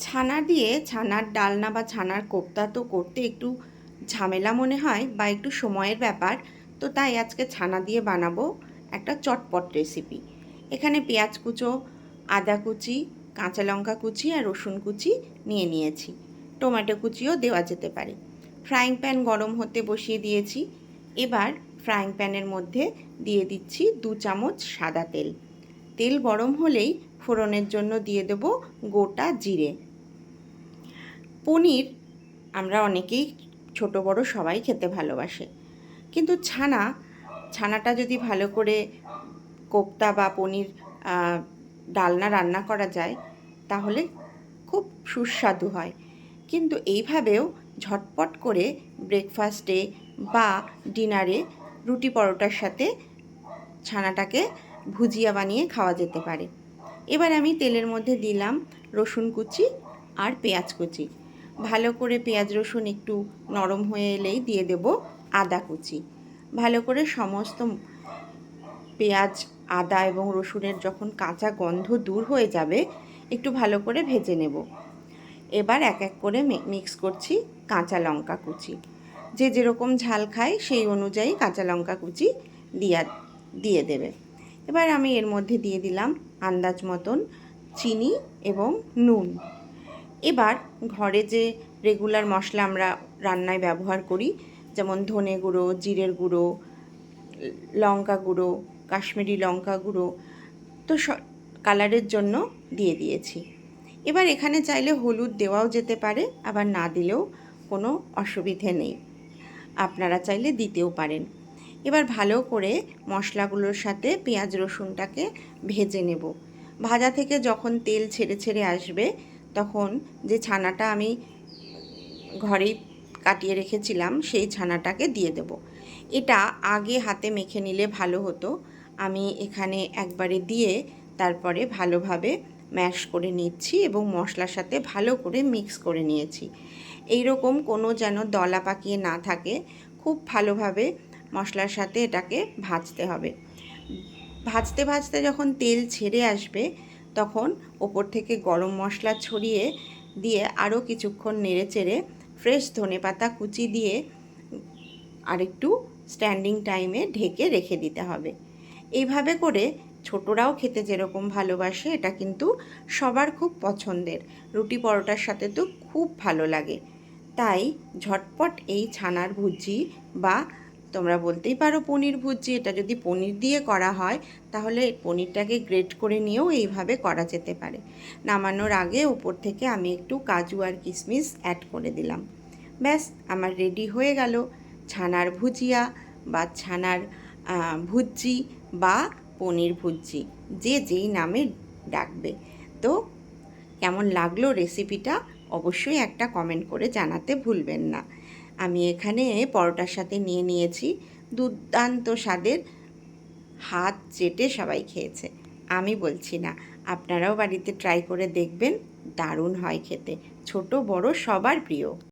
ছানা দিয়ে ছানার ডালনা বা ছানার কোপ্তা তো করতে একটু ঝামেলা মনে হয় বা একটু সময়ের ব্যাপার। তো তাই আজকে ছানা দিয়ে বানাবো একটা চটপট রেসিপি। এখানে পেঁয়াজ কুচো, আদা কুচি, কাঁচা লঙ্কা কুচি আর রসুন কুচি নিয়ে নিয়েছি। টমেটো কুচিও দেওয়া যেতে পারে। ফ্রাইং প্যান গরম হতে বসিয়ে দিয়েছি। এবার ফ্রাইং প্যানের মধ্যে দিয়ে দিচ্ছি 2 চামচ সাদা তেল। তেল গরম হলেই ফোড়নের জন্য দিয়ে দেব গোটা জিরে। পনির আমরা অনেকেই ছোট বড় সবাই খেতে ভালোবাসে, কিন্তু ছানাটা যদি ভালো করে কোপ্তা বা পনির ডালনা রান্না করা যায় তাহলে খুব সুস্বাদু হয়। কিন্তু এইভাবেও ঝটপট করে ব্রেকফাস্টে বা ডিনারে রুটি পরোটার সাথে ছানাটাকে ভুজিয়া বানিয়ে খাওয়া যেতে পারে। এবার আমি তেলের মধ্যে দিলাম রসুন কুচি আর পেঁয়াজ কুচি। ভালো করে পেঁয়াজ রসুন একটু নরম হয়ে এলেই দিয়ে দেব আদা কুচি। ভালো করে সমস্ত পেঁয়াজ, আদা এবং রসুনের যখন কাঁচা গন্ধ দূর হয়ে যাবে একটু ভালো করে ভেজে নেব। এবার এক এক করে মিক্স করছি কাঁচা লঙ্কা কুচি। যে যেরকম ঝাল খায় সেই অনুযায়ী কাঁচা লঙ্কা কুচি দিয়ে দেবে। এবার আমি এর মধ্যে দিয়ে দিলাম আন্দাজ মতন চিনি এবং নুন। এবার ঘরে যে রেগুলার মশলা আমরা রান্নায় ব্যবহার করি, যেমন ধনে গুঁড়ো, জিরের গুঁড়ো, লঙ্কা গুঁড়ো, কাশ্মীরি লঙ্কা গুঁড়ো, তো কালারের জন্য দিয়ে দিয়েছি। এবার এখানে চাইলে হলুদ দেওয়াও যেতে পারে, আবার না দিলেও কোনো অসুবিধে নেই, আপনারা চাইলে দিতেও পারেন। এবার ভালো করে মশলাগুলোর সাথে পেঁয়াজ রসুনটাকে ভেজে নেব। ভাজা থেকে যখন তেল ছেড়ে ছেড়ে আসবে তখন যে ছানাটা আমি ঘরেই কাটিয়ে রেখেছিলাম সেই ছানাটাকে দিয়ে দেব। এটা আগে হাতে মেখে নিলে ভালো হতো। আমি এখানে একবারে দিয়ে তারপরে ভালোভাবে ম্যাশ করে নিচ্ছি এবং মশলার সাথে ভালো করে মিক্স করে নিয়েছি। এই রকম কোনো যেন দলা পাকিয়ে না থাকে, খুব ভালোভাবে মশলার সাথে এটাকে ভাজতে হবে। ভাজতে ভাজতে যখন তেল ছেড়ে আসবে তখন ওপর থেকে গরম মশলা ছড়িয়ে দিয়ে আরও কিছুক্ষণ নেড়ে চেড়ে ফ্রেশ ধনেপাতা কুচি দিয়ে আরেকটু স্ট্যান্ডিং টাইমে ঢেকে রেখে দিতে হবে। এইভাবে করে ছোটরাও খেতে যেরকম ভালোবাসে, এটা কিন্তু সবার খুব পছন্দের। রুটি পরোটার সাথে তো খুব ভালো লাগে। তাই ঝটপট এই ছানার ভুজি বা তোমরা বলতেই পারো পনির ভুজি, এটা যদি পনির দিয়ে করা হয় তাহলে পনিরটাকে গ্রেট করে নিয়েও এইভাবে করা যেতে পারে। নামানোর আগে উপর থেকে আমি একটু কাজু আর কিশমিশ অ্যাড করে দিলাম। ব্যাস, আমার রেডি হয়ে গেল ছানার ভুজিয়া বা ছানার ভুজি বা পনির ভুজি, যে যেই নামে ডাকবে। তো কেমন লাগলো রেসিপিটা অবশ্যই একটা কমেন্ট করে জানাতে ভুলবেন না। আমি এখানে পরোটার সাথে নিয়ে নিয়েছি, দুর্দান্ত স্বাদের, হাত চেটে সবাই খেয়েছে। আমি বলছি না, আপনারাও বাড়িতে ট্রাই করে দেখবেন, দারুণ হয় খেতে, ছোট বড় সবার প্রিয়।